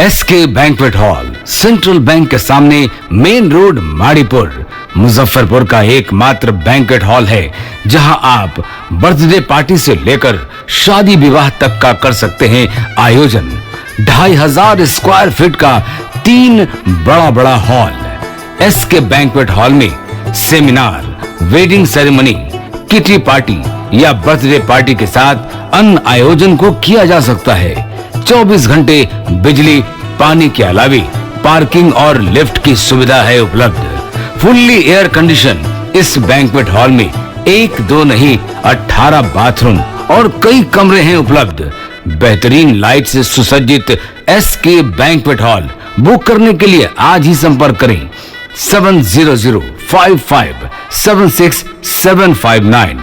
SK banquet hall, central bank के सामने, main road, Maripur, Muzaffarpur का एकमात्र बैंक्वेट हॉल है जहां आप बर्थडे पार्टी से लेकर शादी विवाह तक का कर सकते हैं आयोजन। 2500 स्क्वायर फीट का 3 बड़ा हॉल। एसके बैंक्वेट हॉल में seminar, wedding ceremony, kitty party या बर्थडे पार्टी के साथ अन्य आयोजन को किया जा सकता है। 24 घंटे बिजली पानी के अलावा पार्किंग और लिफ्ट की सुविधा है उपलब्ध। फुल्ली एयर कंडीशन इस बैंक्वेट हॉल में 1, 2 नहीं 18 बाथरूम और कई कमरे हैं उपलब्ध। बेहतरीन लाइट से सुसज्जित एसके बैंक्वेट हॉल बुक करने के लिए आज ही संपर्क करें 7005576759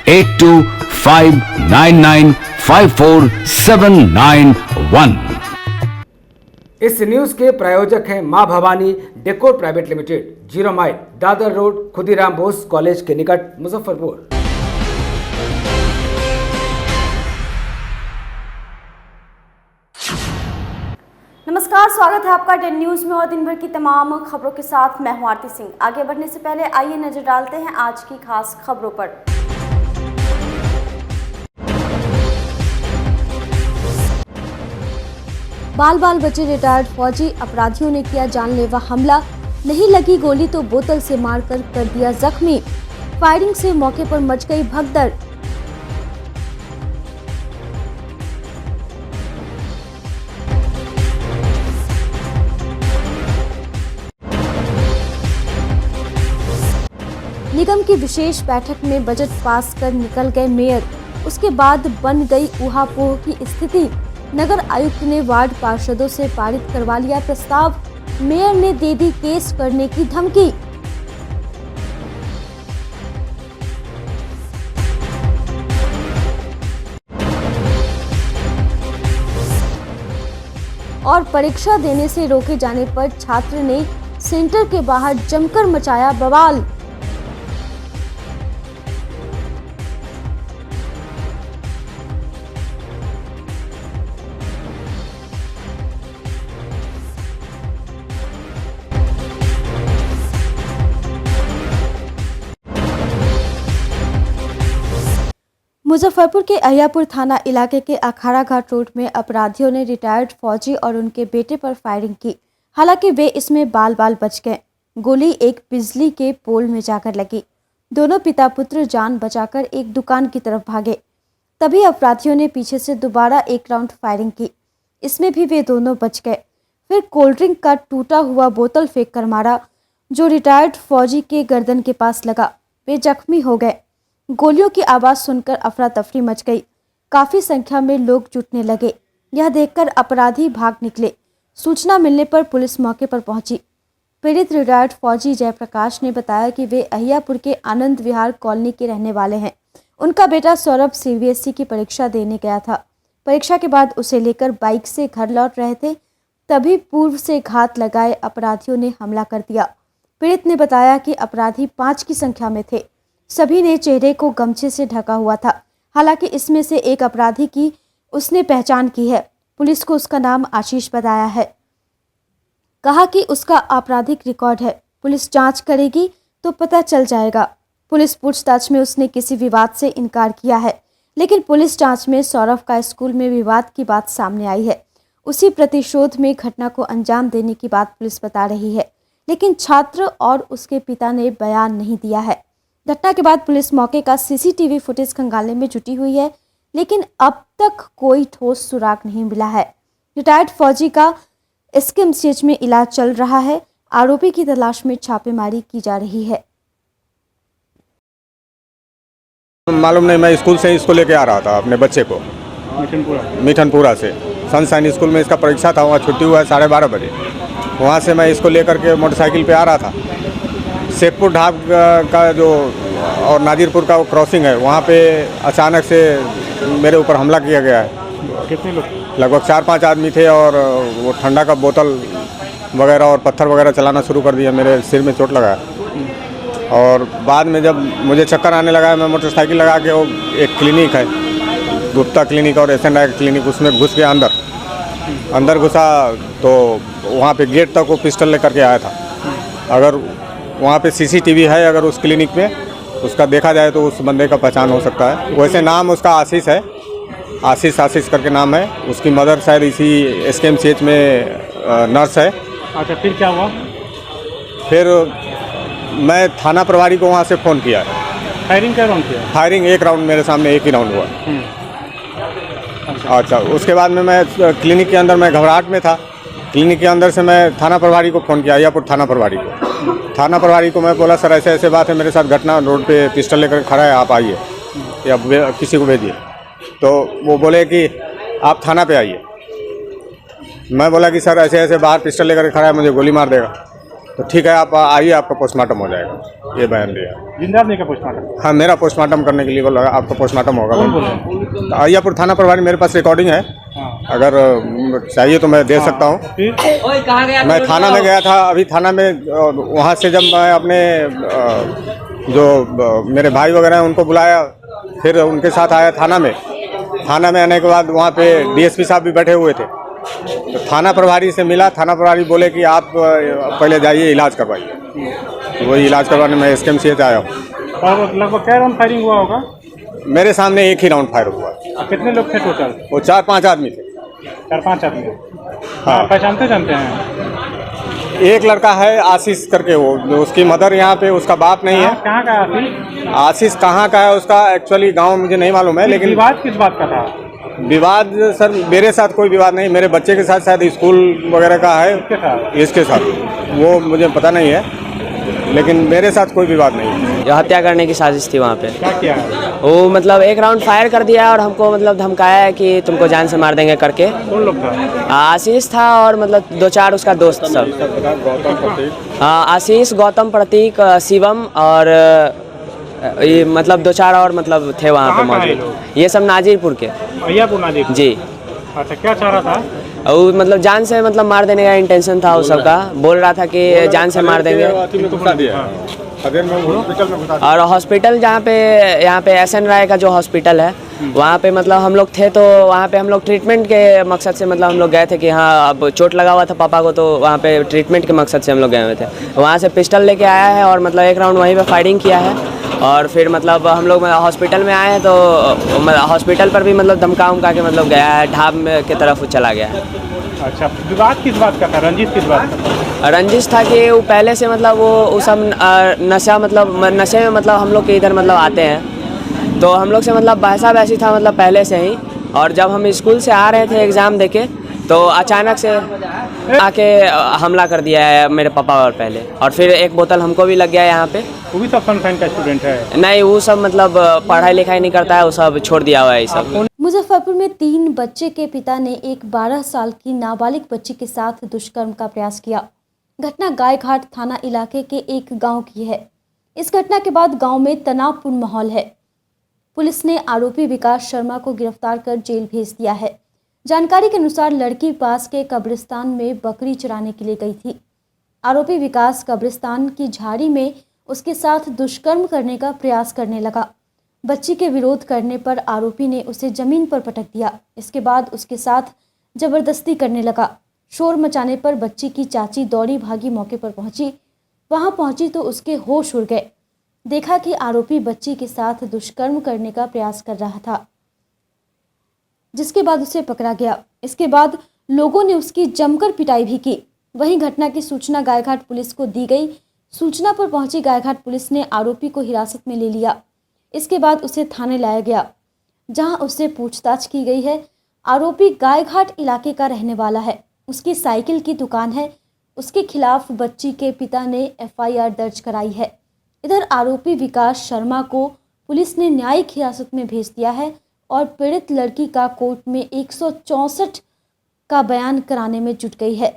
8259954791। इस न्यूज के प्रायोजक हैं मां Bhavani decor private limited, 0 mile, Dadar road, Khudiram Bose college के निकट, मुजफ्फरपुर। नमस्कार, स्वागत है आपका 10 न्यूज में और दिन भर की तमाम खबरों के साथ मैं हूं आरती सिंह। आगे बढ़ने से पहले आइए नजर डालते हैं आज की खास खबरों पर। बाल बचे रिटायर्ड फौजी, अपराधियों ने किया जानलेवा हमला, नहीं लगी गोली तो बोतल से मारकर कर दिया जख्मी। फायरिंग से मौके पर मच गई भगदड़। निगम की विशेष बैठक में बजट पास कर निकल गए मेयर, उसके बाद बन गई ऊहापोह की स्थिति। नगर आयुक्त ने वार्ड पार्षदों से पारित करवा लिया प्रस्ताव, मेयर ने दे दी केस करने की धमकी। और परीक्षा देने से रोके जाने पर छात्र ने सेंटर के बाहर जमकर मचाया बवाल। मुजफ्फरपुर के अहियापुर थाना इलाके के अखाड़ा घाट रोड में अपराधियों ने रिटायर्ड फौजी और उनके बेटे पर फायरिंग की। हालांकि वे इसमें बाल बच गए। गोली एक बिजली के पोल में जाकर लगी। दोनों पिता पुत्र जान बचाकर एक दुकान की तरफ भागे। तभी अपराधियों ने पीछे से दोबारा एक राउंड फायरिंग की। इसमें भी वे दोनों बच गए। फिर कोल्ड ड्रिंक का टूटा हुआ बोतल फेंक कर मारा, जो रिटायर्ड फौजी के गर्दन के पास लगा। वे जख्मी हो गए। गोलियों की आवाज सुनकर अफरा तफरी मच गई। काफी संख्या में लोग जुटने लगे। यह देखकर अपराधी भाग निकले। सूचना मिलने पर पुलिस मौके पर पहुंची। पीड़ित रिटायर्ड फौजी जयप्रकाश ने बताया कि वे अहियापुर के आनंद विहार कॉलोनी के रहने वाले हैं। उनका बेटा सौरभ CBSE की परीक्षा देने गया था। परीक्षा के बाद उसे लेकर बाइक से घर लौट रहे थे, तभी पूर्व से घात लगाए अपराधियों ने हमला कर दिया। पीड़ित ने बताया कि अपराधी 5 की संख्या में थे। सभी ने चेहरे को गमछे से ढका हुआ था। हालांकि इसमें से एक अपराधी की उसने पहचान की है। पुलिस को उसका नाम आशीष बताया है। कहा कि उसका आपराधिक रिकॉर्ड है, पुलिस जांच करेगी तो पता चल जाएगा। पुलिस पूछताछ में उसने किसी विवाद से इनकार किया है, लेकिन पुलिस जांच में सौरभ का स्कूल में विवाद की बात सामने आई है। उसी प्रतिशोध में घटना को अंजाम देने की बात पुलिस बता रही है, लेकिन छात्र और उसके पिता ने बयान नहीं दिया है। घटना के बाद पुलिस मौके का CCTV फुटेज खंगालने में जुटी हुई है, लेकिन अब तक कोई ठोस सुराग नहीं मिला है। रिटायर्ड फौजी का SKMCH में इलाज चल रहा है। आरोपी की तलाश में छापेमारी की जा रही है। मालूम नहीं, मैं स्कूल से इसको लेके आ रहा था अपने बच्चे को मिठनपुरा से। सनशाइन स्कूल में इसका परीक्षा था, वहाँ छुट्टी हुआ है 12:30 बजे। वहाँ से मैं इसको लेकर के मोटरसाइकिल पे आ रहा था। शेखपुर ढाब का जो और नाजिरपुर का वो क्रॉसिंग है, वहाँ पे अचानक से मेरे ऊपर हमला किया गया है। कितने लोग? लगभग 4-5 आदमी थे और वो ठंडा का बोतल वगैरह और पत्थर वगैरह चलाना शुरू कर दिया। मेरे सिर में चोट लगा और बाद में जब मुझे चक्कर आने लगा, मैं मोटरसाइकिल लगा के वो एक क्लिनिक है, गुप्ता क्लिनिक और SNI क्लिनिक, उसमें घुस गया अंदर। अंदर घुसा तो वहाँ पे गेट तक वो पिस्टल लेकर के आया था। अगर वहाँ पे सीसीटीवी है, अगर उस क्लिनिक में उसका देखा जाए तो उस बंदे का पहचान हो सकता है। वैसे नाम उसका आशीष है, आशीष करके नाम है। उसकी मदर शायद इसी SKMCH में नर्स है। अच्छा, फिर क्या हुआ? फिर मैं थाना प्रभारी को वहाँ से फ़ोन किया। फायरिंग क्या राउंड किया? फायरिंग एक राउंड मेरे सामने एक ही राउंड हुआ। अच्छा, उसके बाद में मैं क्लिनिक के अंदर मैं घबराहट में था। क्लिनिक के अंदर से मैं थाना प्रभारी को फ़ोन किया, अहियापुर थाना प्रभारी को। थाना प्रभारी को मैं बोला सर ऐसे ऐसे बात है, मेरे साथ घटना, रोड पे पिस्टल लेकर खड़ा है, आप आइए या किसी को भेजिए। तो वो बोले कि आप थाना पे आइए। मैं बोला कि सर ऐसे ऐसे बाहर पिस्टल लेकर खड़ा है, मुझे गोली मार देगा। तो ठीक है, आप आइए, आपका पोस्टमार्टम हो जाएगा, ये बयान दिया। जिंदा आदमी का पोस्टमार्टम? हाँ, मेरा पोस्टमार्टम करने के लिए बोला, आपका पोस्टमार्टम होगा। अहियापुर थाना प्रभारी, मेरे पास रिकॉर्डिंग है, अगर चाहिए तो मैं दे सकता हूँ। मैं थाना में गया था अभी, थाना में वहाँ से जब मैं अपने जो मेरे भाई वगैरह हैं उनको बुलाया, फिर उनके साथ आया थाना में। थाना में आने के बाद वहाँ पे DSP साहब भी बैठे हुए थे। तो थाना प्रभारी से मिला, थाना प्रभारी बोले कि आप पहले जाइए इलाज करवाइए। तो वही इलाज करवाने में SKMCH आया हूँ। लगभग क्या राउंड फायरिंग हुआ होगा? मेरे सामने एक ही राउंड फायर हुआ। कितने लोग थे टोटल? वो 4-5 आदमी थे। 4-5 आदमी? हाँ, पहचानते जानते हैं? एक लड़का है आशीष करके, वो उसकी मदर यहाँ पे, उसका बाप नहीं है। कहाँ का आशीष? आशीष कहाँ का है उसका एक्चुअली गांव मुझे नहीं मालूम है, लेकिन विवाद किस बात का था? विवाद सर मेरे साथ कोई विवाद नहीं, मेरे बच्चे के साथ शायद स्कूल वगैरह का है। इसके साथ वो मुझे पता नहीं है, लेकिन मेरे साथ कोई विवाद नहीं है। जो हत्या करने की साजिश थी वहाँ पे, क्या किया? वो मतलब एक राउंड फायर कर दिया और हमको मतलब धमकाया है कि तुमको जान से मार देंगे करके। कौन लोग था? आशीष था और मतलब 2-4 उसका दोस्त सब। हाँ, आशीष, गौतम, प्रतीक, शिवम और ये मतलब 2-4 और मतलब थे वहाँ पे मौजूद। ये सब नाजीरपुर के। अहियापुर नाजीरपुर? जी। अच्छा, क्या चाह रहा था? और मतलब जान से मतलब मार देने का इंटेंशन था उस सबका। बोल रहा था कि जान से मार देंगे। और हॉस्पिटल जहाँ पे, यहाँ पे SN राय का जो हॉस्पिटल है, वहाँ पे मतलब हम लोग थे, तो वहाँ पे हम लोग ट्रीटमेंट के मकसद से मतलब हम लोग गए थे कि हाँ अब चोट लगा हुआ था पापा को, तो वहाँ पे ट्रीटमेंट के मकसद से हम लोग गए हुए थे। वहाँ से पिस्टल लेके आया है और मतलब एक राउंड वहीं पे फायरिंग किया है। और फिर मतलब हम लोग हॉस्पिटल में आए हैं, तो हॉस्पिटल पर भी मतलब धमका उमका के मतलब गया है, ढाब की तरफ चला गया है। अच्छा, विवाद किस बात का था? रंजिश किस बात का था? रंजिश था कि वो पहले से मतलब वो सब नशा, मतलब नशे में मतलब हम लोग के इधर मतलब आते हैं, तो हम लोग से मतलब बहसा बहसी था मतलब पहले से ही। और जब हम स्कूल से आ रहे थे एग्ज़ाम देके, तो अचानक से आके हमला कर दिया है मेरे पापा और पहले, और फिर एक बोतल हमको भी लग गया यहाँ पे। वो भी सब सनशाइन का स्टूडेंट है? नहीं, वो सब मतलब पढ़ाई लिखाई नहीं करता है, वो सब छोड़ दिया हुआ है ये सब। मुजफ्फरपुर में 3 बच्चे के पिता ने एक 12 साल की नाबालिग बच्ची के साथ दुष्कर्म का प्रयास किया। घटना गायघाट थाना इलाके के एक गांव की है। इस घटना के बाद गांव में तनावपूर्ण माहौल है। पुलिस ने आरोपी विकास शर्मा को गिरफ्तार कर जेल भेज दिया है। जानकारी के अनुसार लड़की पास के कब्रिस्तान में बकरी चराने के लिए गई थी। आरोपी विकास कब्रिस्तान की झाड़ी में उसके साथ दुष्कर्म करने का प्रयास करने लगा। बच्ची के विरोध करने पर आरोपी ने उसे जमीन पर पटक दिया। इसके बाद उसके साथ जबरदस्ती करने लगा। शोर मचाने पर बच्ची की चाची दौड़ी भागी मौके पर पहुंची। वहां पहुंची तो उसके होश उड़ गए। देखा कि आरोपी बच्ची के साथ दुष्कर्म करने का प्रयास कर रहा था, जिसके बाद उसे पकड़ा गया। इसके बाद लोगों ने उसकी जमकर पिटाई भी की। वहीं घटना की सूचना गायघाट पुलिस को दी गई। सूचना पर पहुंची गायघाट पुलिस ने आरोपी को हिरासत में ले लिया। इसके बाद उसे थाने लाया गया, जहां उससे पूछताछ की गई है। आरोपी गायघाट इलाके का रहने वाला है। उसकी साइकिल की दुकान है। उसके खिलाफ बच्ची के पिता ने FIR दर्ज कराई है। इधर आरोपी विकास शर्मा को पुलिस ने न्यायिक हिरासत में भेज दिया है और पीड़ित लड़की का कोर्ट में 164 का बयान कराने में जुट गई है।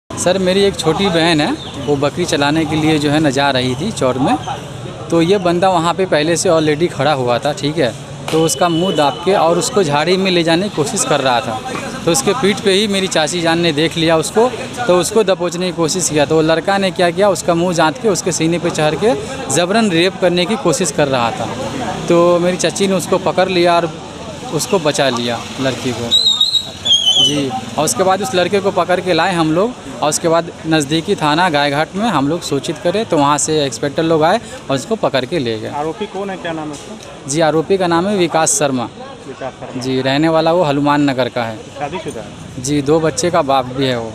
सर, मेरी एक छोटी बहन है, वो बकरी चलाने के लिए जो है न जा रही थी चौर में। तो ये बंदा वहाँ पे पहले से ऑलरेडी खड़ा हुआ था, ठीक है। तो उसका मुंह दाब के और उसको झाड़ी में ले जाने की कोशिश कर रहा था। तो उसके पीठ पे ही मेरी चाची जान ने देख लिया उसको, तो उसको दबोचने की कोशिश किया। तो वो लड़का ने क्या किया, उसका मुंह जांच के उसके सीने पे चढ़ के ज़बरन रेप करने की कोशिश कर रहा था। तो मेरी चाची ने उसको पकड़ लिया और उसको बचा लिया लड़की को जी। और उसके बाद उस लड़के को पकड़ के लाए हम लोग, और उसके बाद नज़दीकी थाना गायघाट में हम लोग सूचित करे तो वहाँ से इंस्पेक्टर लोग आए और उसको पकड़ के ले गए। आरोपी कौन है, क्या नाम है उसका? जी आरोपी का नाम है विकास शर्मा जी, रहने वाला वो हनुमान नगर का है शादीशुदा है जी, 2 बच्चे का बाप भी है वो।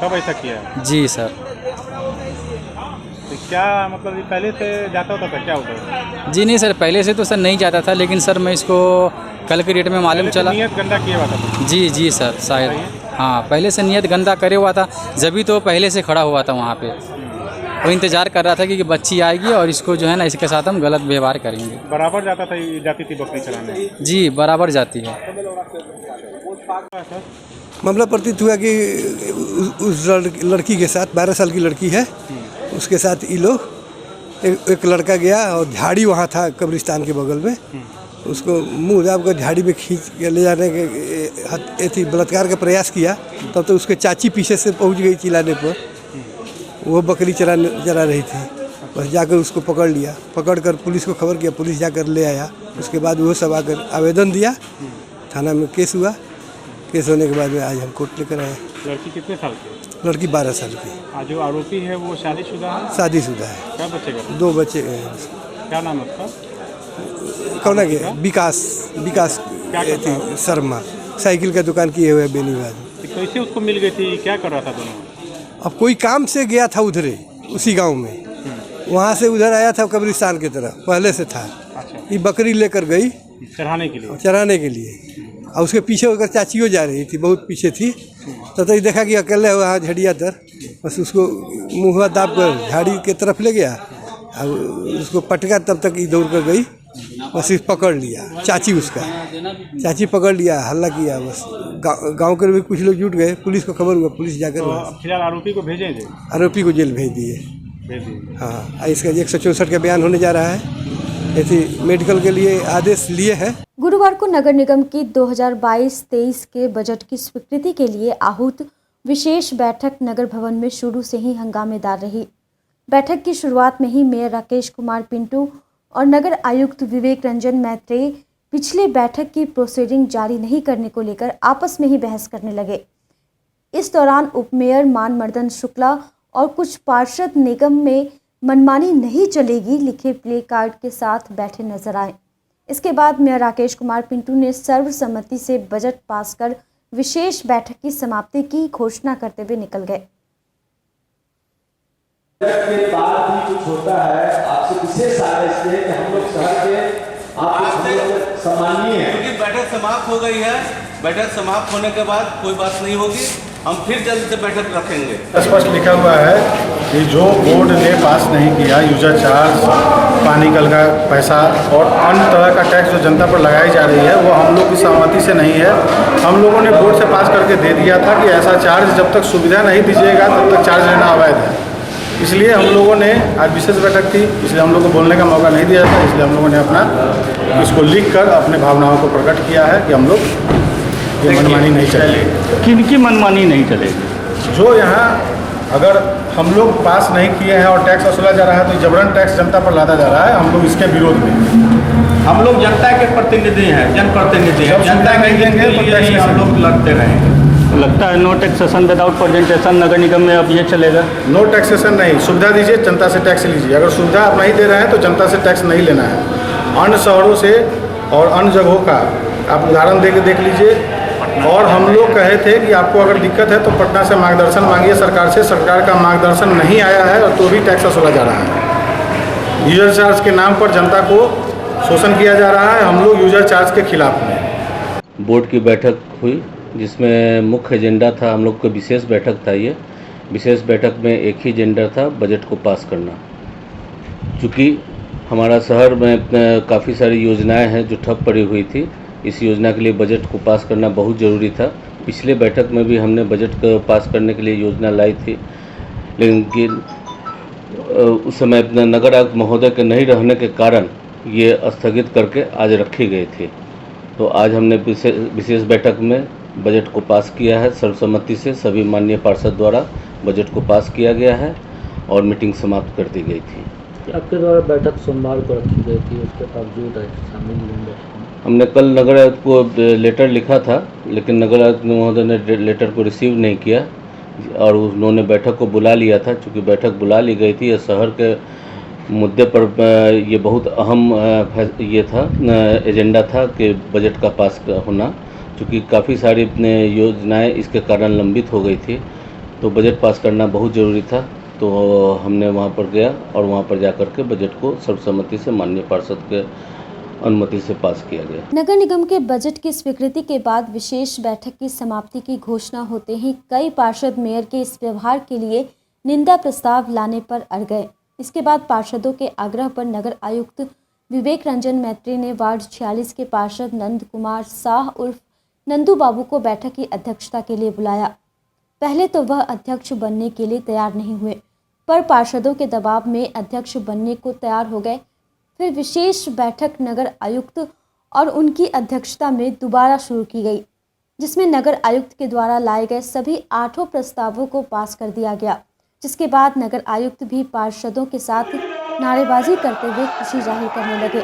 कब ऐसा किया है? जी सर। तो क्या मतलब ये पहले से जाता होता था, क्या होता है? जी नहीं सर, पहले से तो सर नहीं जाता था, लेकिन सर मैं इसको कल के डेट में मालूम पहले से चला। नियत गंदा किया हुआ था। जी सर शायद, हाँ पहले से नियत गंदा करे हुआ था, जभी तो पहले से खड़ा हुआ था वहाँ पे। वो इंतज़ार कर रहा था कि बच्ची आएगी और इसको जो है ना इसके साथ हम गलत व्यवहार करेंगे। बराबर जाता था, जाती थी बकरी चलाने? जी बराबर जाती है। मामला प्रतीत हुआ कि उस लड़की के साथ 12 साल की लड़की है, उसके साथ ये लोग एक लड़का गया और झाड़ी वहाँ था कब्रिस्तान के बगल में, उसको मुँह दाब कर झाड़ी में खींच के ले जाने के थी बलात्कार का प्रयास किया। तब तो उसके चाची पीछे से पहुँच गई चिल्लाने पर, वो बकरी चरा रही थी, बस जाकर उसको पकड़ लिया, पकड़कर पुलिस को खबर किया, पुलिस जाकर ले आया। उसके बाद वो सब आकर आवेदन दिया, थाना में केस हुआ, केस होने के बाद में आज हम कोर्ट लेकर आए। लड़की कितने साल की? लड़की 12 साल की। आज जो आरोपी है वो शादीशुदा है? शादीशुदा है। क्या बच्चे का? 2 बच्चे हैं। क्या नाम है उसका? कौन है? विकास थी शर्मा, साइकिल का दुकान किए हुए बेनीबाद। कैसे उसको मिल गई थी, क्या कर रहा था दोनों? अब कोई काम से गया था उधरे उसी गांव में, वहाँ से उधर आया था कब्रिस्तान की तरफ, पहले से था। ये बकरी लेकर गई चराने के लिए और उसके पीछे होकर चाचियों जा रही थी, बहुत पीछे थी। तो ये देखा कि अकेले वहाँ झड़िया तर, बस उसको मुँह दाब कर झाड़ी के तरफ ले गया और उसको पटका, तब तक ये दौड़ कर गई, बस इस पकड़ लिया चाची पकड़ लिया, हल्ला किया, बस गांव के भी कुछ लोग जुट गए, पुलिस को खबर हुआ, पुलिस जाकर तो फिलहाल आरोपी को भेजे थे? आरोपी को जेल भेज दिए। हाँ, इसका 164 का बयान होने जा रहा है, ऐसी मेडिकल के लिए आदेश लिए हैं। गुरुवार को नगर निगम की 2022-23 के बजट की स्वीकृति के लिए आहूत विशेष बैठक नगर भवन में शुरू से ही हंगामेदार रही। बैठक की शुरुआत में ही मेयर राकेश कुमार पिंटू और नगर आयुक्त विवेक रंजन मैत्रेय पिछले बैठक की प्रोसीडिंग जारी नहीं करने को लेकर आपस में ही बहस करने लगे। इस दौरान उपमेयर मानमर्दन शुक्ला और कुछ पार्षद निगम में मनमानी नहीं चलेगी लिखे प्ले कार्ड के साथ बैठे नजर आए। इसके बाद मेयर राकेश कुमार पिंटू ने सर्वसम्मति से बजट पास कर विशेष बैठक की समाप्ति की घोषणा करते हुए निकल गए। के बाद भी कुछ होता है आपसे विशेष आदेश है कि हम लोग शहर के आप सम्मानीय हैं, क्योंकि बैठक समाप्त हो गई है। बैठक समाप्त होने के बाद कोई बात नहीं होगी, हम फिर जल्द से बैठक रखेंगे। स्पष्ट लिखा हुआ है कि जो बोर्ड ने पास नहीं किया, यूजर चार्ज, पानी कल का पैसा और अन्य तरह का टैक्स जो जनता पर लगाई जा रही है, वो हम लोग की सहमति से नहीं है। हम लोगों ने बोर्ड से पास करके दे दिया था कि ऐसा चार्ज जब तक सुविधा नहीं दीजिएगा तब तक चार्ज लेना अवैध है। इसलिए हम लोगों ने आज विशेष बैठक की, इसलिए हम लोग को बोलने का मौका नहीं दिया था, इसलिए हम लोगों ने अपना इसको लिख कर अपने भावनाओं को प्रकट किया है कि हम लोग ये मनमानी नहीं चलेगी। किनकी मनमानी नहीं चलेगी? जो यहाँ अगर हम लोग पास नहीं किए हैं और टैक्स वसूला जा रहा है तो जबरन टैक्स जनता पर लादा जा रहा है, हम लोग इसके विरोध में। हम लोग जनता के प्रतिनिधि हैं, जनप्रतिनिधि हैं, जनता के लिए हम लोग लड़ते रहेंगे। लगता है नो टैक्सेशन विदाउट प्रेजेंटेशन नगर निगम में अब ये चलेगा? नो टैक्सेशन नहीं, सुविधा दीजिए, जनता से टैक्स लीजिए। अगर सुविधा आप नहीं दे रहे हैं तो जनता से टैक्स नहीं लेना है। अन्य शहरों से और अन्य जगहों का आप उदाहरण दे के देख लीजिए। और हम लोग कहे थे कि आपको अगर दिक्कत है तो पटना से मार्गदर्शन मांगिए सरकार से, सरकार का मार्गदर्शन नहीं आया है और तो भी टैक्स वसूला जा रहा है। यूजर चार्ज के नाम पर जनता को शोषण किया जा रहा है, हम लोग यूजर चार्ज के खिलाफ हैं। बोर्ड की बैठक हुई जिसमें मुख्य एजेंडा था, हम लोग का विशेष बैठक था। ये विशेष बैठक में एक ही एजेंडा था, बजट को पास करना। चूँकि हमारा शहर में काफ़ी सारी योजनाएं हैं जो ठप पड़ी हुई थी, इस योजना के लिए बजट को पास करना बहुत ज़रूरी था। पिछले बैठक में भी हमने बजट को पास करने के लिए योजना लाई थी, लेकिन उस समय नगर आयुक्त महोदय के नहीं रहने के कारण ये स्थगित करके आज रखी गई थी। तो आज हमने विशेष बैठक में बजट को पास किया है सर्वसम्मति से। सभी माननीय पार्षद द्वारा बजट को पास किया गया है और मीटिंग समाप्त कर दी गई थी। आपके द्वारा बैठक सोमवार को रखी गई थी, उसके बावजूद शामिल नहीं बैठे? हमने कल नगर आयुक्त को लेटर लिखा था, लेकिन नगर आयुक्त महोदय ने लेटर को रिसीव नहीं किया और उन्होंने बैठक को बुला लिया था। चूँकि बैठक बुला ली गई थी, यह शहर के मुद्दे पर ये बहुत अहम ये था एजेंडा था कि बजट का पास होना, चूँकि काफ़ी सारी योजनाएं इसके कारण लंबित हो गई थी, तो बजट पास करना बहुत ज़रूरी था। तो हमने वहां पर गया और वहां पर जाकर के बजट को सर्वसम्मति से माननीय पार्षद के अनुमति से पास किया गया। नगर निगम के बजट की स्वीकृति के बाद विशेष बैठक की समाप्ति की घोषणा होते ही कई पार्षद मेयर के इस व्यवहार के लिए निंदा प्रस्ताव लाने पर अड़ गए। इसके बाद पार्षदों के आग्रह पर नगर आयुक्त विवेक रंजन मैत्री ने वार्ड 46 के पार्षद नंद कुमार साह उर्फ नंदू बाबू को बैठक की अध्यक्षता के लिए बुलाया। पहले तो वह अध्यक्ष बनने के लिए तैयार नहीं हुए, पर पार्षदों के दबाव में अध्यक्ष बनने को तैयार हो गए। फिर विशेष बैठक नगर आयुक्त और उनकी अध्यक्षता में दोबारा शुरू की गई, जिसमें नगर आयुक्त के द्वारा लाए गए सभी 8 प्रस्तावों को पास कर दिया गया, जिसके बाद नगर आयुक्त भी पार्षदों के साथ नारेबाजी करते हुए खुशी जाहिर करने लगे।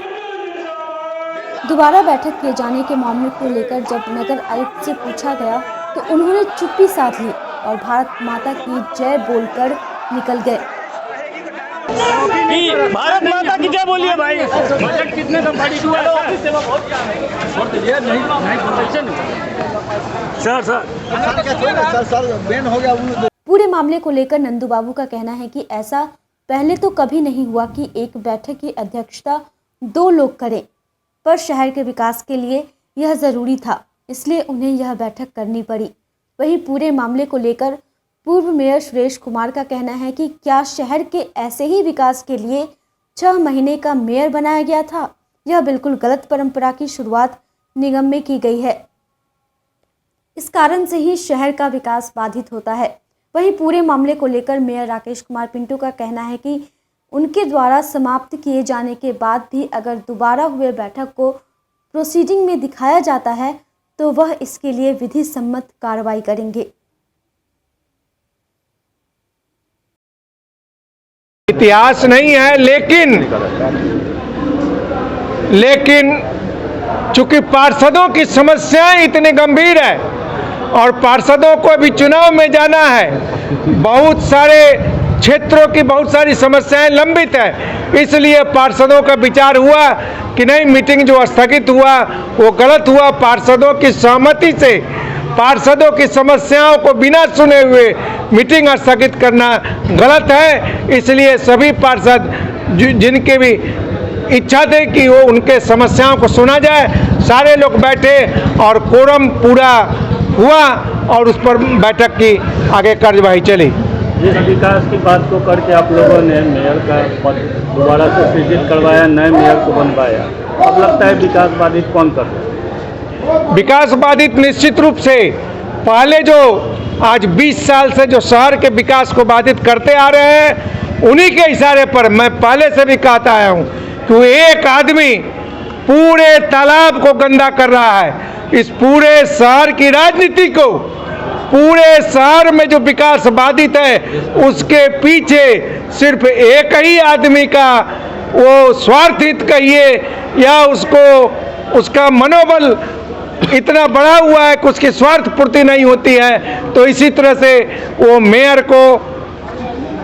दोबारा बैठक किए जाने के मामले को लेकर जब नगर आयुक्त से पूछा गया तो उन्होंने चुप्पी साध ली और भारत माता की जय बोलकर निकल गए। भारत माता की जय बोलिए भाई। बजट कितने का बड़ी हुआ है? सर पूरे मामले को लेकर नंदू बाबू का कहना है कि ऐसा पहले तो कभी नहीं हुआ कि एक बैठक की अध्यक्षता 2 लोग करें, पर शहर के विकास के लिए यह जरूरी था, इसलिए उन्हें यह बैठक करनी पड़ी। वहीं पूरे मामले को लेकर पूर्व मेयर सुरेश कुमार का कहना है कि क्या शहर के ऐसे ही विकास के लिए 6 महीने का मेयर बनाया गया था? यह बिल्कुल गलत परंपरा की शुरुआत निगम में की गई है। इस कारण से ही शहर का विकास बाधित होता है। वहीं पूरे मामले को लेकर मेयर राकेश कुमार पिंटू का कहना है कि उनके द्वारा समाप्त किए जाने के बाद भी अगर दोबारा हुए बैठक को प्रोसीडिंग में दिखाया जाता है तो वह इसके लिए विधि सम्मत कार्रवाई करेंगे। इतिहास नहीं है, लेकिन चूंकि पार्षदों की समस्याएं इतनी गंभीर है और पार्षदों को अभी चुनाव में जाना है, बहुत सारे क्षेत्रों की बहुत सारी समस्याएं लंबित है, इसलिए पार्षदों का विचार हुआ कि नहीं, मीटिंग जो स्थगित हुआ वो गलत हुआ। पार्षदों की सहमति से पार्षदों की समस्याओं को बिना सुने हुए मीटिंग स्थगित करना गलत है। इसलिए सभी पार्षद जिनके भी इच्छा थे कि वो उनके समस्याओं को सुना जाए, सारे लोग बैठे और कोरम पूरा हुआ और उस पर बैठक की आगे कार्यवाही चली। जिस विकास की बात को करके आप लोगों ने मेयर का पद दोबारा से सृजित करवाया, नए मेयर को बनवाया, अब लगता है विकास बाधित कौन कर रहा है? विकास बाधित निश्चित रूप से पहले जो आज 20 साल से जो शहर के विकास को बाधित करते आ रहे हैं, उन्हीं के इशारे पर मैं पहले से भी कहता आया हूँ कि एक आदमी पूरे तालाब को गंदा कर रहा है। इस पूरे शहर की राजनीति को, पूरे शहर में जो विकास बाधित है उसके पीछे सिर्फ एक ही आदमी का वो स्वार्थ हित कहिए या उसका मनोबल इतना बढ़ा हुआ है कि उसकी स्वार्थ पूर्ति नहीं होती है। तो इसी तरह से वो मेयर को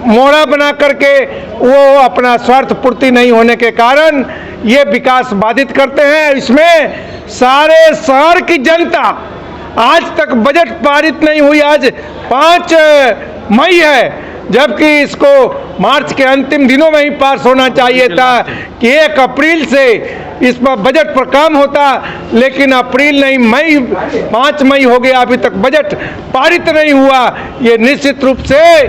मोहरा बना करके वो अपना स्वार्थ पूर्ति नहीं होने के कारण ये विकास बाधित करते हैं। इसमें सारे शहर की जनता, आज तक बजट पारित नहीं हुई, आज 5 मई है, जबकि इसको मार्च के अंतिम दिनों में ही पास होना चाहिए था कि 1 अप्रैल से इस पर बजट पर काम होता, लेकिन अप्रैल नहीं, मई 5 मई हो गया, अभी तक बजट पारित नहीं हुआ। ये निश्चित रूप से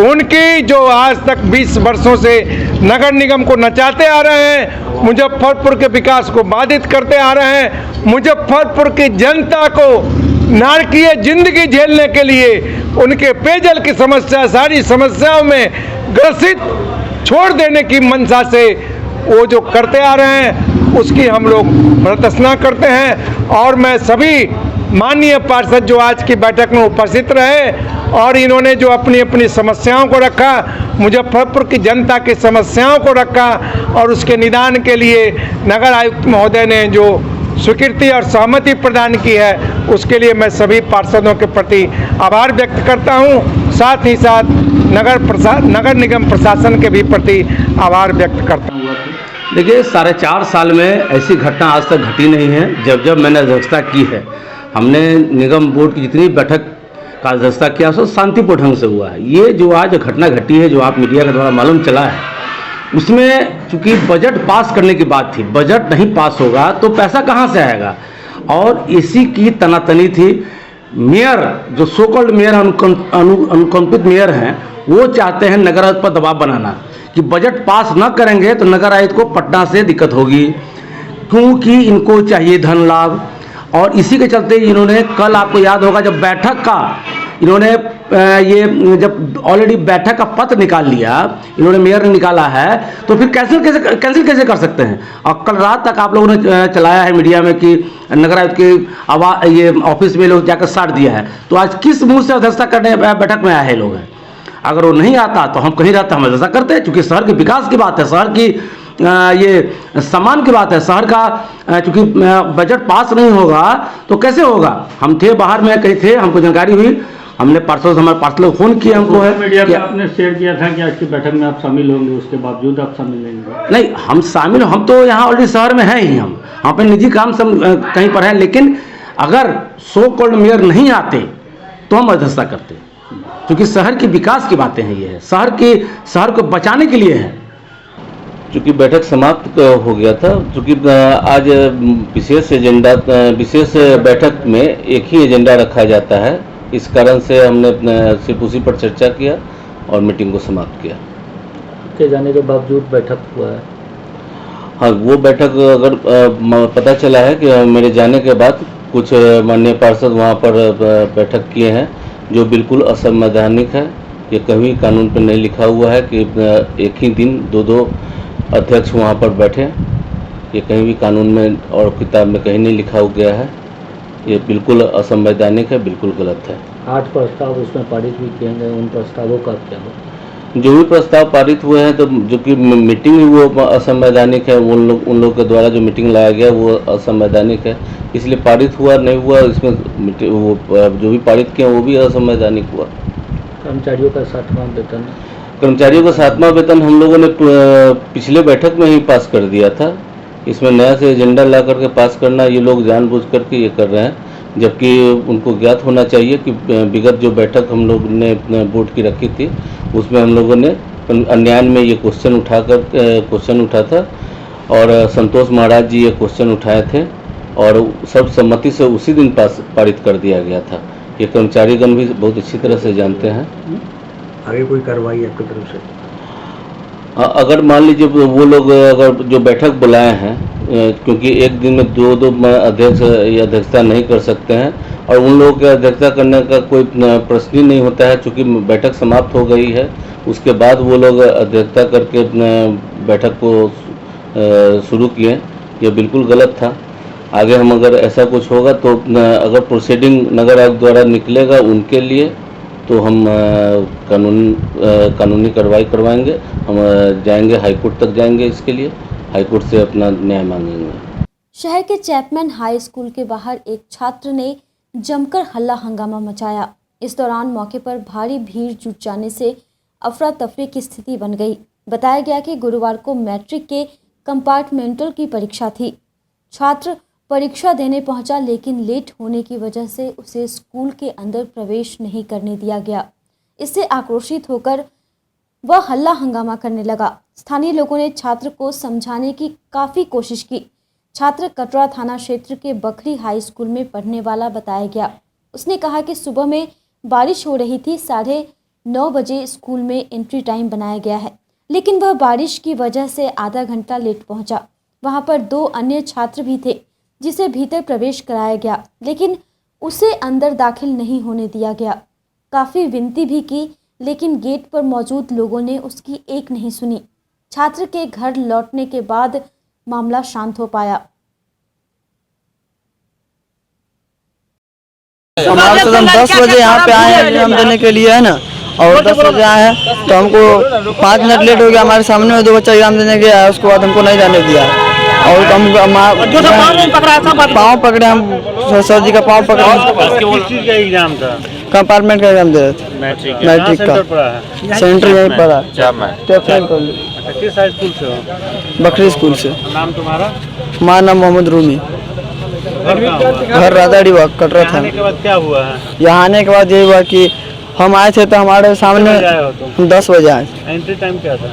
उनकी जो आज तक 20 वर्षों से नगर निगम को नचाते आ रहे हैं, मुजफ्फरपुर के विकास को बाधित करते आ रहे हैं, मुजफ्फरपुर की जनता को नारकीय जिंदगी झेलने के लिए उनके पेयजल की समस्या, सारी समस्याओं में ग्रसित छोड़ देने की मंशा से वो जो करते आ रहे हैं उसकी हम लोग भर्त्सना करते हैं। और मैं सभी माननीय पार्षद जो आज की बैठक में उपस्थित रहे और इन्होंने जो अपनी अपनी समस्याओं को रखा, मुजफ्फरपुर की जनता की समस्याओं को रखा और उसके निदान के लिए नगर आयुक्त महोदय ने जो स्वीकृति और सहमति प्रदान की है, उसके लिए मैं सभी पार्षदों के प्रति आभार व्यक्त करता हूं। साथ ही साथ नगर निगम प्रशासन के भी प्रति आभार व्यक्त करता हूं। देखिए 4.5 साल में ऐसी घटना आज तक घटी नहीं है। जब मैंने अध्यक्षता की है, हमने निगम बोर्ड की जितनी बैठक का अध्यक्षता किया सब शांतिपूर्ण ढंग से हुआ है। ये जो आज घटना घटी है, जो आप मीडिया के द्वारा मालूम चला है, उसमें चूंकि बजट पास करने की बात थी, बजट नहीं पास होगा तो पैसा कहाँ से आएगा, और इसी की तनातनी थी। मेयर जो सो कॉल्ड मेयर अनुकंपित मेयर हैं, वो चाहते हैं नगर आयुक्त पर दबाव बनाना कि बजट पास न करेंगे तो नगर आयुक्त को पटना से दिक्कत होगी, क्योंकि इनको चाहिए धन लाभ। और इसी के चलते इन्होंने कल, आपको याद होगा, जब बैठक का इन्होंने ये जब ऑलरेडी बैठक का पत्र निकाल लिया, इन्होंने मेयर ने निकाला है, तो फिर कैंसिल कैसे कर सकते हैं। और कल रात तक आप लोगों ने चलाया है मीडिया में कि नगर आयुक्त के ये ऑफिस में लोग जाकर साट दिया है। तो आज किस मुंह से अध्यक्षता करने बैठक में आए हैं लोग हैं। अगर वो नहीं आता तो हम कहीं रहते हम अध्यक्षता करते, क्योंकि शहर के विकास की बात है, शहर की ये सम्मान की बात है। शहर का चूंकि बजट पास नहीं होगा तो कैसे होगा। हम थे बाहर में कहीं थे, हमको जानकारी हुई, हमने हमारे पार्षद लोग फोन किए हमको है। मीडिया में आपने शेयर किया था कि आज की बैठक में आप शामिल होंगे, उसके बावजूद आप शामिल नहीं हुए। नहीं, हम शामिल, हम तो यहाँ ऑलरेडी शहर में हैं ही, हम अपने निजी काम सब कहीं पर हैं। लेकिन अगर सो कॉल्ड मेयर नहीं आते तो हम अध्यक्षता करते, क्योंकि शहर के विकास की बातें हैं। ये है शहर को बचाने के लिए है। चूँकि बैठक समाप्त हो गया था, चूँकि आज विशेष बैठक में एक ही एजेंडा रखा जाता है, इस कारण से हमने सिर्फ उसी पर चर्चा किया और मीटिंग को समाप्त किया। के जाने के बावजूद बैठक हुआ है। हाँ, वो बैठक अगर पता चला है कि मेरे जाने के बाद कुछ माननीय पार्षद वहाँ पर बैठक किए हैं, जो बिल्कुल असंवैधानिक है। ये कभी कानून पर नहीं लिखा हुआ है कि एक ही दिन दो अध्यक्ष वहाँ पर बैठे। ये कहीं भी कानून में और किताब में कहीं नहीं लिखा गया है। ये बिल्कुल असंवैधानिक है, बिल्कुल गलत है। 8 प्रस्ताव उसमें पारित भी किए गए, उन प्रस्तावों का क्या हो? जो भी प्रस्ताव पारित हुए हैं, तो जो कि मीटिंग वो असंवैधानिक है, उन लोग के द्वारा जो मीटिंग लाया गया वो असंवैधानिक है, इसलिए पारित हुआ नहीं हुआ। इसमें वो जो भी पारित किए वो भी असंवैधानिक हुआ। कर्मचारियों का 7वां वेतन, कर्मचारियों का 7वां वेतन हम लोगों ने पिछले बैठक में ही पास कर दिया था। इसमें नया से एजेंडा ला करके पास करना, ये लोग जानबूझ करके ये कर रहे हैं, जबकि उनको ज्ञात होना चाहिए कि विगत जो बैठक हम लोग ने बोर्ड की रखी थी, उसमें हम लोगों ने अन्याय में ये क्वेश्चन उठा था, और संतोष महाराज जी ये क्वेश्चन उठाए थे, और सब सम्मति से उसी दिन पारित कर दिया गया था। ये कर्मचारीगण भी बहुत अच्छी तरह से जानते हैं। आगे कोई कार्रवाई आपकी तरफ से? अगर मान लीजिए वो लोग अगर जो बैठक बुलाए हैं, क्योंकि एक दिन में दो अध्यक्ष अध्यक्षता नहीं कर सकते हैं, और उन लोगों के अध्यक्षता करने का कोई प्रश्न ही नहीं होता है। चूँकि बैठक समाप्त हो गई है, उसके बाद वो लोग अध्यक्षता करके बैठक को शुरू किए, ये बिल्कुल गलत था। आगे हम अगर ऐसा कुछ होगा तो अगर प्रोसीडिंग नगर आयुक्त द्वारा निकलेगा उनके लिए, तो हम कानूनी कार्रवाई करवाएंगे। हम जाएंगे हाईकोर्ट तक जाएंगे, इसके लिए हाईकोर्ट से अपना न्याय मांगेंगे। शहर के चैपमैन हाई स्कूल के बाहर एक छात्र ने जमकर हल्ला हंगामा मचाया। इस दौरान मौके पर भारी भीड़ जुट जाने से अफरा तफरी की स्थिति बन गई। बताया गया कि गुरुवार को मैट्रिक के कंपार्टमेंटल की परीक्षा थी। छात्र परीक्षा देने पहुंचा, लेकिन लेट होने की वजह से उसे स्कूल के अंदर प्रवेश नहीं करने दिया गया। इससे आक्रोशित होकर वह हल्ला हंगामा करने लगा। स्थानीय लोगों ने छात्र को समझाने की काफ़ी कोशिश की। छात्र कटरा थाना क्षेत्र के बखरी हाई स्कूल में पढ़ने वाला बताया गया। उसने कहा कि सुबह में बारिश हो रही थी, 9:30 बजे स्कूल में एंट्री टाइम बनाया गया है, लेकिन वह बारिश की वजह से आधा घंटा लेट पहुंचा। वहां पर 2 अन्य छात्र भी थे, जिसे भीतर प्रवेश कराया गया, लेकिन उसे अंदर दाखिल नहीं होने दिया गया। काफ़ी विनती भी की, लेकिन गेट पर मौजूद लोगों ने उसकी एक नहीं सुनी। छात्र के घर लौटने के बाद मामला शांत हो पाया। हमारे साथ हम 10 बजे यहाँ पे आए हैं एग्जाम देने के लिए, है ना, और 10 बजे आए हैं तो हमको 5 मिनट लेट हो गया। हमारे सामने में 2 बच्चा एग्जाम देने गया है, उसके बाद हमको नहीं जाने दिया। और पाँव पकड़े हम, सर जी का पाँव पकड़े। किस चीज़ का एग्जाम था? कंपार्टमेंट का एग्जाम दे रहे थे, मैट्रिक का। सेंटर यहीं पड़ा, किस हाई स्कूल से हो? बकरी स्कूल से। नाम तुम्हारा? हमारा नाम मोहम्मद रूमी, घर राजाड़ी वाक कटरा था। आने के बाद क्या हुआ है? यहाँ आने के बाद ये हुआ कि हम आए थे तो हमारे सामने 10 बजे आए। एंट्री टाइम क्या था?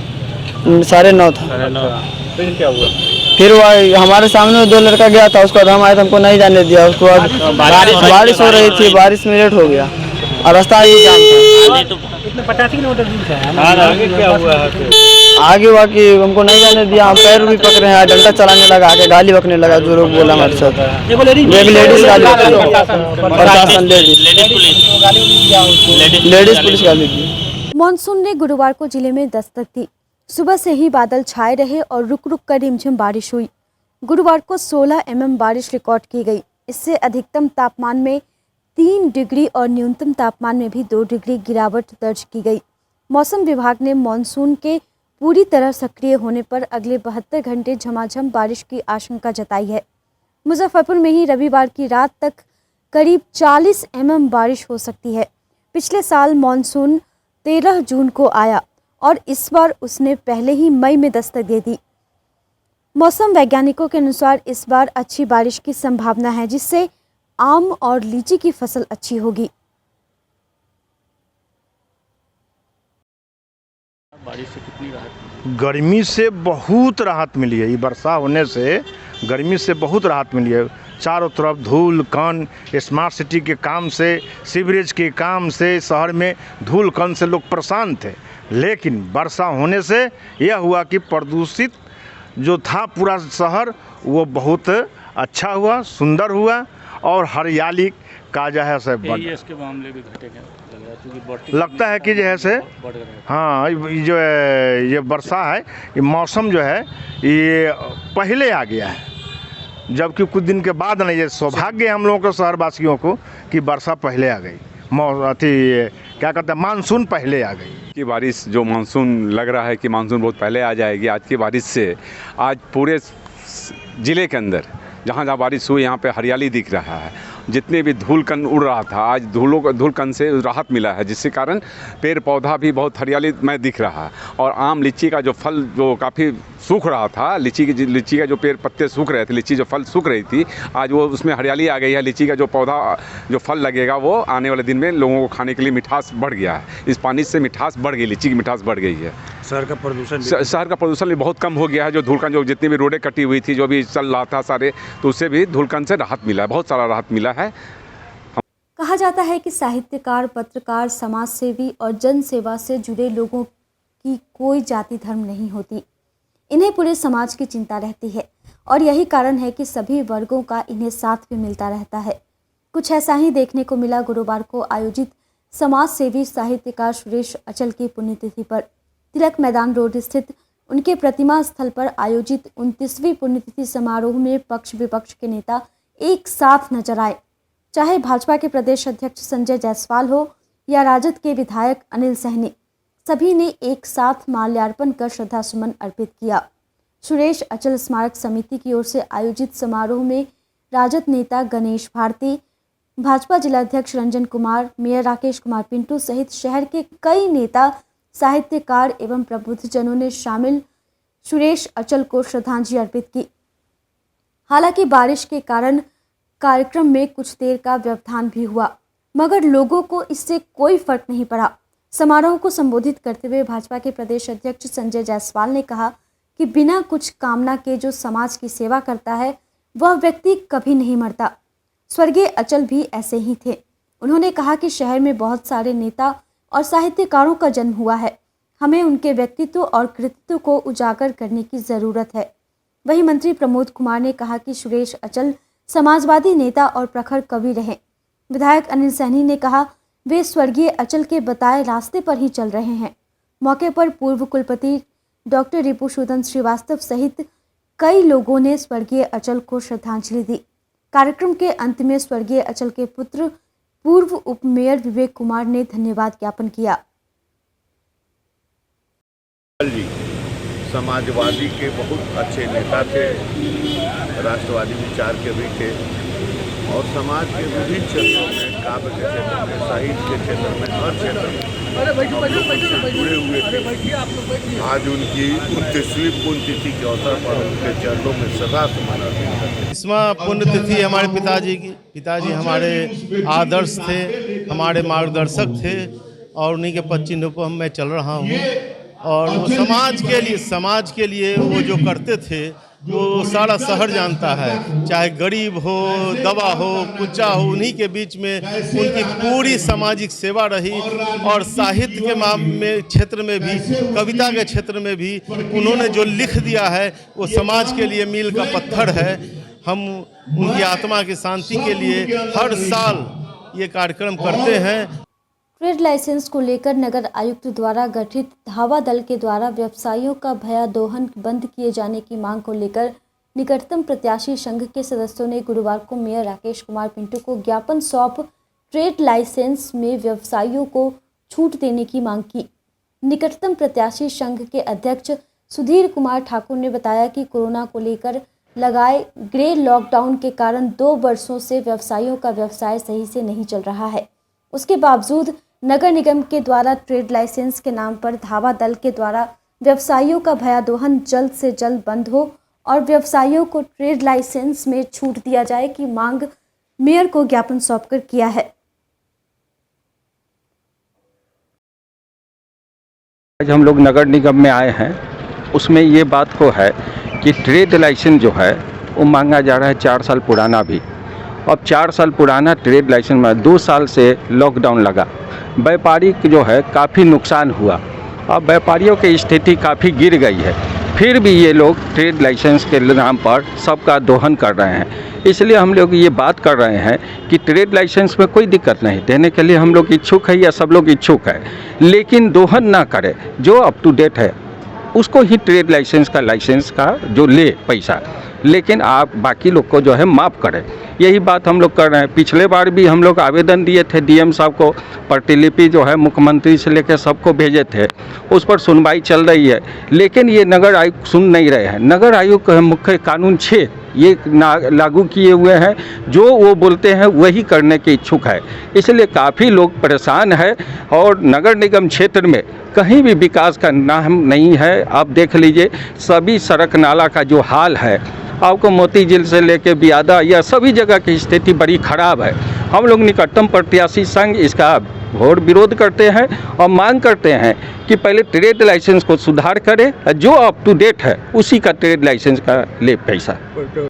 9:30 था। फिर क्या हुआ? फिर वो हमारे सामने 2 लड़का गया था, उसके बाद हम आए तो हमको नहीं जाने दिया। उसके बाद बारिश हो रही थी, बारिश में लेट हो गया और रास्ता ही जाम था। 50 किलोमीटर दूर से है। आगे क्या हुआ है? आगे हुआ कि हमको नहीं जाने दिया, हम पैर भी पकड़े हैं, डंडा चलाने लगा, आके गाली बकने लगा, जो लोग बोला हमारे साथ। एक लेडीज गाली, प्रशासन लेडीज पुलिस गाली दी। मॉनसून ने गुरुवार को जिले में दस्तक दी। सुबह से ही बादल छाए रहे और रुक रुक कर रिमझिम बारिश हुई। गुरुवार को 16 mm बारिश रिकॉर्ड की गई। इससे अधिकतम तापमान में 3 डिग्री और न्यूनतम तापमान में भी 2 डिग्री गिरावट दर्ज की गई। मौसम विभाग ने मॉनसून के पूरी तरह सक्रिय होने पर अगले 72 घंटे झमाझम बारिश की आशंका जताई है। मुजफ्फरपुर में ही रविवार की रात तक करीब 40 mm बारिश हो सकती है। पिछले साल मॉनसून 13 जून को आया और इस बार उसने पहले ही मई में दस्तक दे दी। मौसम वैज्ञानिकों के अनुसार इस बार अच्छी बारिश की संभावना है, जिससे आम और लीची की फसल अच्छी होगी। बारिश से कितनी राहत? गर्मी से बहुत राहत मिली है। ये वर्षा होने से गर्मी से बहुत राहत मिली है। चारों तरफ धूल कण, स्मार्ट सिटी के काम से, सीवरेज के काम से शहर में धूल कण से लोग परेशान थे। लेकिन वर्षा होने से यह हुआ कि प्रदूषित जो था पूरा शहर वो बहुत अच्छा हुआ, सुंदर हुआ और हरियाली का जो है से इसके मामले भी घटेगा लगता है कि जो है से हाँ जो है ये वर्षा है, ये मौसम जो है ये पहले आ गया है, जबकि कुछ दिन के बाद नहीं। ये सौभाग्य है हम लोगों को शहरवासियों को कि वर्षा पहले आ गई, क्या कहते हैं मानसून पहले आ गई। की बारिश जो मानसून लग रहा है कि मानसून बहुत पहले आ जाएगी। आज की बारिश से आज पूरे ज़िले के अंदर जहाँ जहाँ बारिश हुई यहाँ पे हरियाली दिख रहा है। जितने भी धूलकण उड़ रहा था आज धूलकण से राहत मिला है, जिसके कारण पेड़ पौधा भी बहुत हरियाली में दिख रहा है। और आम लीची का जो फल जो काफ़ी सूख रहा था, लीची का जो पेड़ पत्ते सूख रहे थे, लीची जो फल सूख रही थी, आज वो उसमें हरियाली आ गई है। लीची का जो पौधा जो फल लगेगा वो आने वाले दिन में लोगों को खाने के लिए मिठास बढ़ गया है। इस पानी से मिठास बढ़ गई, लीची की मिठास बढ़ गई है। शहर का प्रदूषण भी बहुत कम हो गया है। जो धूलकण जो जितनी भी रोडें कटी हुई थी, जो भी चल रहा था सारे, तो उससे भी धूलकण से राहत मिला है, बहुत सारा राहत मिला है। कहा जाता है कि साहित्यकार, पत्रकार, समाज सेवी और जन सेवा से जुड़े लोगों की कोई जाति धर्म नहीं होती। इन्हें पूरे समाज की चिंता रहती है और यही कारण है कि सभी वर्गों का इन्हें साथ भी मिलता रहता है। कुछ ऐसा ही देखने को मिला गुरुवार को आयोजित समाज सेवी साहित्यकार सुरेश अचल की पुण्यतिथि पर। तिलक मैदान रोड स्थित उनके प्रतिमा स्थल पर आयोजित 29वीं पुण्यतिथि समारोह में पक्ष विपक्ष के नेता एक साथ नजर आए। चाहे भाजपा के प्रदेश अध्यक्ष संजय जायसवाल हो या राजद के विधायक अनिल सहनी, सभी ने एक साथ माल्यार्पण कर श्रद्धासुमन अर्पित किया। सुरेश अचल स्मारक समिति की ओर से आयोजित समारोह में राजद नेता गणेश भारती, भाजपा जिलाध्यक्ष रंजन कुमार, मेयर राकेश कुमार पिंटू सहित शहर के कई नेता, साहित्यकार एवं प्रबुद्धजनों ने शामिल सुरेश अचल को श्रद्धांजलि अर्पित की। हालांकि बारिश के कारण कार्यक्रम में कुछ देर का व्यवधान भी हुआ, मगर लोगों को इससे कोई फर्क नहीं पड़ा। समारोह को संबोधित करते हुए भाजपा के प्रदेश अध्यक्ष संजय जायसवाल ने कहा कि बिना कुछ कामना के जो समाज की सेवा करता है वह व्यक्ति कभी नहीं मरता। स्वर्गीय अचल भी ऐसे ही थे। उन्होंने कहा कि शहर में बहुत सारे नेता और साहित्यकारों का जन्म हुआ है, हमें उनके व्यक्तित्व और कृतित्व को उजागर करने की ज़रूरत है। वहीं मंत्री प्रमोद कुमार ने कहा कि सुरेश अचल समाजवादी नेता और प्रखर कवि रहे। विधायक अनिल सहनी ने कहा वे स्वर्गीय अचल के बताए रास्ते पर ही चल रहे हैं। मौके पर पूर्व कुलपति डॉक्टर रिपुसूदन श्रीवास्तव सहित कई लोगों ने स्वर्गीय अचल को श्रद्धांजलि दी। कार्यक्रम के अंत में स्वर्गीय अचल के पुत्र पूर्व उप मेयर विवेक कुमार ने धन्यवाद ज्ञापन किया। समाजवादी के बहुत अच्छे नेता थे, राष्ट्रवादी विचार के भी थे और समाज के विभिन्न क्षेत्रों में, काव्य के क्षेत्र में, साहित्य के क्षेत्र में, हर क्षेत्र में जुड़े हुए थे। आज उनकी 29वीं पुण्यतिथि के अवसर पर उनके चरणों में सदा समर्पित। इसमें पुण्यतिथि हमारे पिताजी की, पिताजी हमारे आदर्श थे, हमारे मार्गदर्शक थे और उन्हीं के पद चिन्हों पर मैं चल रहा हूँ। और वो समाज के लिए वो जो करते थे वो सारा शहर जानता है, चाहे गरीब हो, दवा हो, कुचा हो, उन्हीं के बीच में उनकी पूरी सामाजिक सेवा रही। और साहित्य के क्षेत्र में भी, कविता के क्षेत्र में भी उन्होंने जो लिख दिया है वो समाज के लिए मील का पत्थर है। हम उनकी आत्मा की शांति के लिए हर साल ये कार्यक्रम करते हैं। ट्रेड लाइसेंस को लेकर नगर आयुक्त द्वारा गठित धावा दल के द्वारा व्यवसायियों का भया दोहन बंद किए जाने की मांग को लेकर निकटतम प्रत्याशी संघ के सदस्यों ने गुरुवार को मेयर राकेश कुमार पिंटू को ज्ञापन सौंप ट्रेड लाइसेंस में व्यवसायियों को छूट देने की मांग की। निकटतम प्रत्याशी संघ के अध्यक्ष सुधीर कुमार ठाकुर ने बताया कि कोरोना को लेकर लगाए ग्रे लॉकडाउन के कारण 2 वर्षों से व्यवसायियों का व्यवसाय सही से नहीं चल रहा है। उसके बावजूद नगर निगम के द्वारा ट्रेड लाइसेंस के नाम पर धावा दल के द्वारा व्यवसायियों का भया दोहन जल्द से जल्द बंद हो और व्यवसायियों को ट्रेड लाइसेंस में छूट दिया जाए की मांग मेयर को ज्ञापन सौंपकर किया है। आज हम लोग नगर निगम में आए हैं, उसमें ये बात को है कि ट्रेड लाइसेंस जो है वो मांगा जा रहा है 4 साल पुराना भी। अब 4 साल पुराना ट्रेड लाइसेंस में 2 साल से लॉकडाउन लगा, व्यापारी जो है काफ़ी नुकसान हुआ। अब व्यापारियों की स्थिति काफ़ी गिर गई है, फिर भी ये लोग ट्रेड लाइसेंस के नाम पर सबका दोहन कर रहे हैं। इसलिए हम लोग ये बात कर रहे हैं कि ट्रेड लाइसेंस में कोई दिक्कत नहीं, देने के लिए हम लोग इच्छुक है या सब लोग इच्छुक है, लेकिन दोहन ना करे। जो अप टू डेट है उसको ही ट्रेड लाइसेंस का जो ले पैसा, लेकिन आप बाकी लोग को जो है माफ़ करें। यही बात हम लोग कर रहे हैं। पिछले बार भी हम लोग आवेदन दिए थे डीएम साहब को, प्रतिलिपि जो है मुख्यमंत्री से लेकर सबको भेजे थे, उस पर सुनवाई चल रही है, लेकिन ये नगर आयुक्त सुन नहीं रहे हैं। नगर आयुक्त मुख्य कानून 6 ये लागू किए हुए हैं, जो वो बोलते हैं वही करने के इच्छुक है। इसलिए काफ़ी लोग परेशान है और नगर निगम क्षेत्र में कहीं भी विकास का नाम नहीं है। आप देख लीजिए सभी सड़क नाला का जो हाल है, आपको मोती झील से लेके बियादा या सभी जगह की स्थिति बड़ी खराब है। हम लोग निकटतम प्रत्याशी संघ इसका घोर विरोध करते हैं और मांग करते हैं कि पहले ट्रेड लाइसेंस को सुधार करे, जो अप टू डेट है उसी का ट्रेड लाइसेंस का ले पैसा।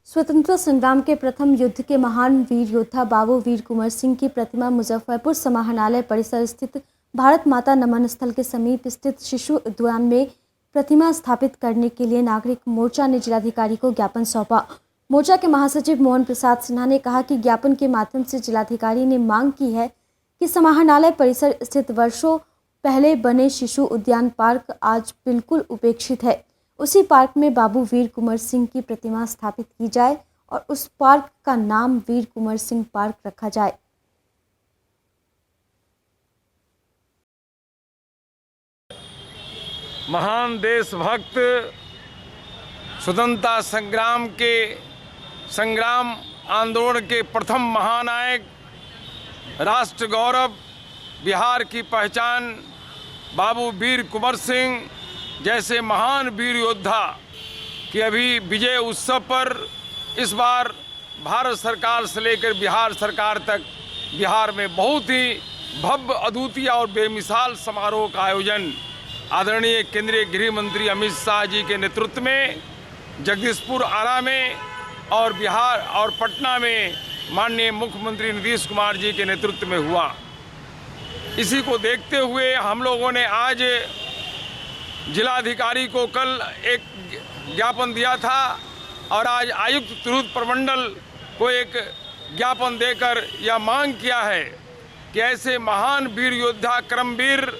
स्वतंत्रता संग्राम के प्रथम युद्ध के महान वीर योद्धा बाबू वीर कुंवर सिंह की प्रतिमा मुजफ्फरपुर समाहरणालय परिसर स्थित भारत माता नमन स्थल के समीप स्थित शिशु उद्यान में प्रतिमा स्थापित करने के लिए नागरिक मोर्चा ने जिलाधिकारी को ज्ञापन सौंपा। मोर्चा के महासचिव मोहन प्रसाद सिन्हा ने कहा कि ज्ञापन के माध्यम से जिलाधिकारी ने मांग की है कि समाहरणालय परिसर स्थित वर्षों पहले बने शिशु उद्यान पार्क आज बिल्कुल उपेक्षित है। उसी पार्क में बाबू वीर कुंवर सिंह की प्रतिमा स्थापित की जाए और उस पार्क का नाम वीर कुंवर सिंह पार्क रखा जाए। महान देशभक्त स्वतंत्रता संग्राम आंदोलन के प्रथम महानायक, राष्ट्र गौरव, बिहार की पहचान बाबू वीर कुंवर सिंह जैसे महान वीर योद्धा की अभी विजय उत्सव पर इस बार भारत सरकार से लेकर बिहार सरकार तक बिहार में बहुत ही भव्य, अद्वितीय और बेमिसाल समारोह का आयोजन आदरणीय केंद्रीय गृह मंत्री अमित शाह जी के नेतृत्व में जगदीशपुर आरा में और बिहार और पटना में माननीय मुख्यमंत्री नीतीश कुमार जी के नेतृत्व में हुआ। इसी को देखते हुए हम लोगों ने आज जिलाधिकारी को कल एक ज्ञापन दिया था और आज आयुक्त तिरहुत प्रमंडल को एक ज्ञापन देकर यह मांग किया है कि ऐसे महान वीर योद्धा कर्मवीर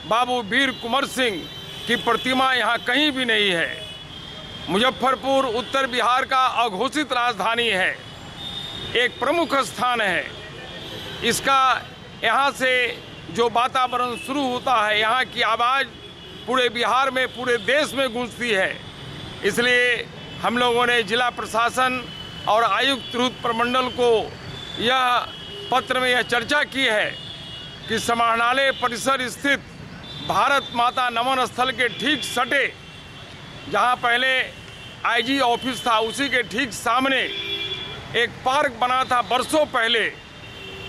बाबू वीर कुंवर सिंह की प्रतिमा यहाँ कहीं भी नहीं है। मुजफ्फरपुर उत्तर बिहार का अघोषित राजधानी है, एक प्रमुख स्थान है। इसका यहाँ से जो वातावरण शुरू होता है, यहाँ की आवाज़ पूरे बिहार में, पूरे देश में गूंजती है। इसलिए हम लोगों ने जिला प्रशासन और आयुक्त रुद्र प्रमंडल को यह पत्र में यह चर्चा की है कि समाहरणालय परिसर स्थित भारत माता नमन स्थल के ठीक सटे, जहां पहले आईजी ऑफिस था, उसी के ठीक सामने एक पार्क बना था बरसों पहले,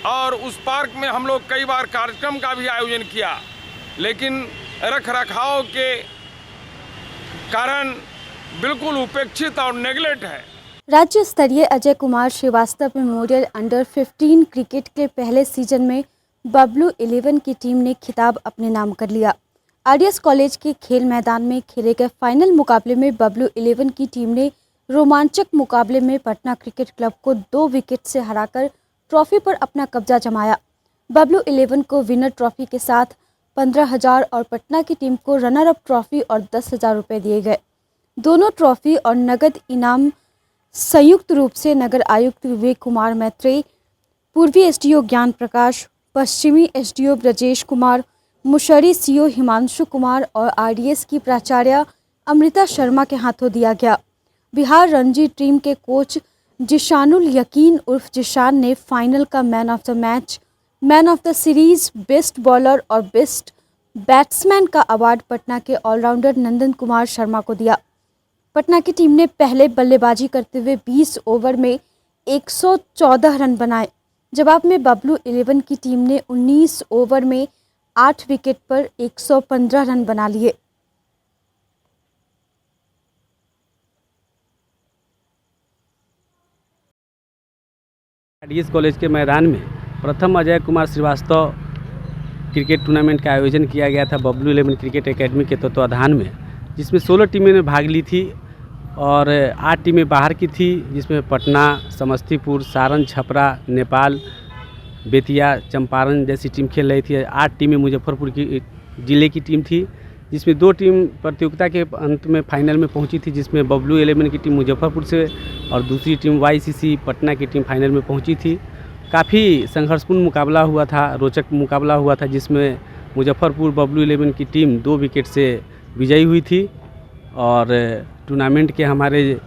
और उस पार्क में हम लोग कई बार कार्यक्रम का भी आयोजन किया, लेकिन रख रखाव के कारण बिल्कुल उपेक्षित और नेग्लेक्ट है। राज्य स्तरीय Ajay Kumar Srivastava memorial under 15 cricket के पहले सीजन में बबलू 11 की टीम ने खिताब अपने नाम कर लिया। आरडीएस कॉलेज के खेल मैदान में खेले गए फाइनल मुकाबले में बबलू 11 की टीम ने रोमांचक मुकाबले में पटना क्रिकेट क्लब को 2 विकेट से हराकर ट्रॉफी पर अपना कब्जा जमाया। बबलू 11 को विनर ट्रॉफी के साथ 15,000 और पटना की टीम को रनर अप ट्रॉफी और 10,000 रुपये दिए गए। दोनों ट्रॉफी और नगद इनाम संयुक्त रूप से नगर आयुक्त विवेक कुमार मैत्रेय, पूर्वी एसडीओ ज्ञान प्रकाश, पश्चिमी एसडीओ ब्रजेश कुमार, मुशर्री सीओ हिमांशु कुमार और आरडीएस की प्राचार्य अमृता शर्मा के हाथों दिया गया। बिहार रणजी टीम के कोच जिशानुल यकीन उर्फ जिशान ने फाइनल का man of the match, man of the series, best bowler और बेस्ट बैट्समैन का अवार्ड पटना के ऑलराउंडर नंदन कुमार शर्मा को दिया। पटना की टीम ने पहले बल्लेबाजी करते हुए 20 ओवर में 114 रन बनाए। जवाब में बबलू 11 की टीम ने 19 ओवर में 8 विकेट पर 115 रन बना लिए। आरडीएस कॉलेज के मैदान में प्रथम अजय कुमार श्रीवास्तव क्रिकेट टूर्नामेंट का आयोजन किया गया था बबलू 11 क्रिकेट एकेडमी के तत्वाधान में, जिसमें 16 टीमें ने भाग ली थी और 8 टीमें बाहर की थी, जिसमें पटना, समस्तीपुर, सारण, छपरा, नेपाल, बेतिया, चंपारण जैसी टीम खेल रही थी। 8 टीमें मुजफ्फरपुर की ज़िले की टीम थी, जिसमें 2 टीम प्रतियोगिता के अंत में फाइनल में पहुंची थी, जिसमें बबलू 11 की टीम मुजफ्फरपुर से और दूसरी टीम वाईसीसी पटना की टीम फाइनल में पहुंची थी। काफ़ी संघर्षपूर्ण मुकाबला हुआ था, रोचक मुकाबला हुआ था, जिसमें मुजफ्फरपुर बबलू 11 की टीम 2 विकेट से विजयी हुई थी। और टूर्नामेंट के हमारे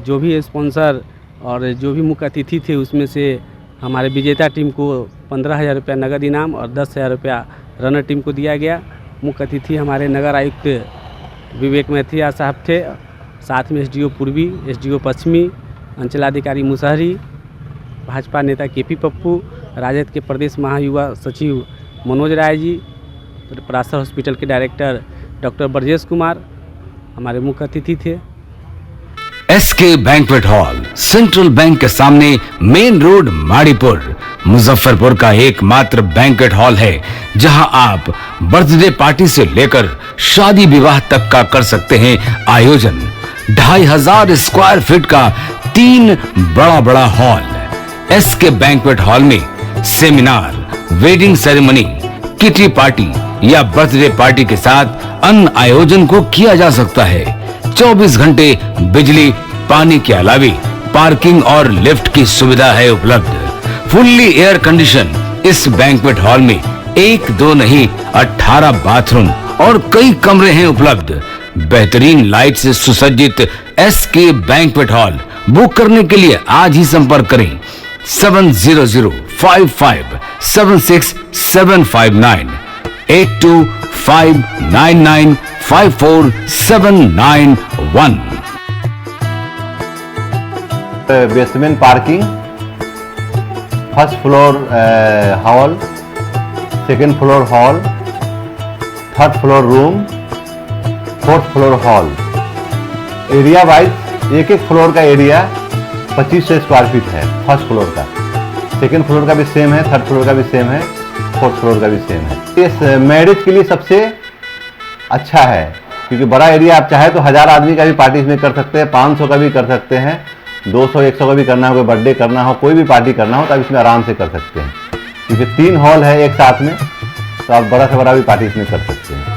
जो भी स्पॉन्सर और जो भी मुख्य अतिथि थे, उसमें से हमारे विजेता टीम को 15,000 रुपया नगद इनाम और 10,000 रुपया रनर टीम को दिया गया। मुख्य अतिथि हमारे नगर आयुक्त विवेक मैत्रेय साहब थे, साथ में एसडीओ पूर्वी, एसडीओ पश्चिमी, अंचलाधिकारी मुशर्री, भाजपा नेता केपी पप्पू, राजद के प्रदेश महायुवा सचिव मनोज राय जी, पराशर हॉस्पिटल के डायरेक्टर डॉक्टर ब्रजेश कुमार हमारे मुख्य अतिथि थे। SK banquet hall central bank के सामने मेन रोड माड़ीपुर मुजफ्फरपुर का एकमात्र बैंक्वेट हॉल है, जहां आप बर्थडे पार्टी से लेकर शादी विवाह तक का कर सकते हैं आयोजन। 2,500 स्क्वायर फीट का 3 बड़ा हॉल। एसके बैंक्वेट हॉल में seminar, wedding ceremony, kitty party या बर्थडे पार्टी के साथ अन्य आयोजन को किया जा सकता है। 24 घंटे बिजली पानी के अलावा पार्किंग और लिफ्ट की सुविधा है उपलब्ध। फुल्ली एयर कंडीशन इस बैंक्वेट हॉल में 1, 2 नहीं 18 बाथरूम और कई कमरे हैं उपलब्ध। बेहतरीन लाइट से सुसज्जित एसके बैंक्वेट हॉल बुक करने के लिए आज ही संपर्क करें 7005576759 8259954791। Basement parking, first floor hall, second floor hall, third floor room, fourth floor hall. Area wise एक फ्लोर का एरिया 2500 स्क्वायर फीट है फर्स्ट फ्लोर का, सेकेंड फ्लोर का भी सेम है, थर्ड फ्लोर का भी सेम है, फोर्थ फ्लोर का भी सेम है। इस मैरिज के लिए सबसे अच्छा है, क्योंकि बड़ा एरिया आप चाहे तो 1000 आदमी का भी पार्टी इसमें कर सकते हैं, 500 का भी कर सकते हैं, 200-100 का भी करना हो, कोई बर्थडे करना हो, कोई भी पार्टी करना हो तो आप इसमें आराम से कर सकते हैं, क्योंकि 3 हॉल है एक साथ में, तो आप बड़ा से बड़ा भी पार्टी इसमें कर सकते हैं।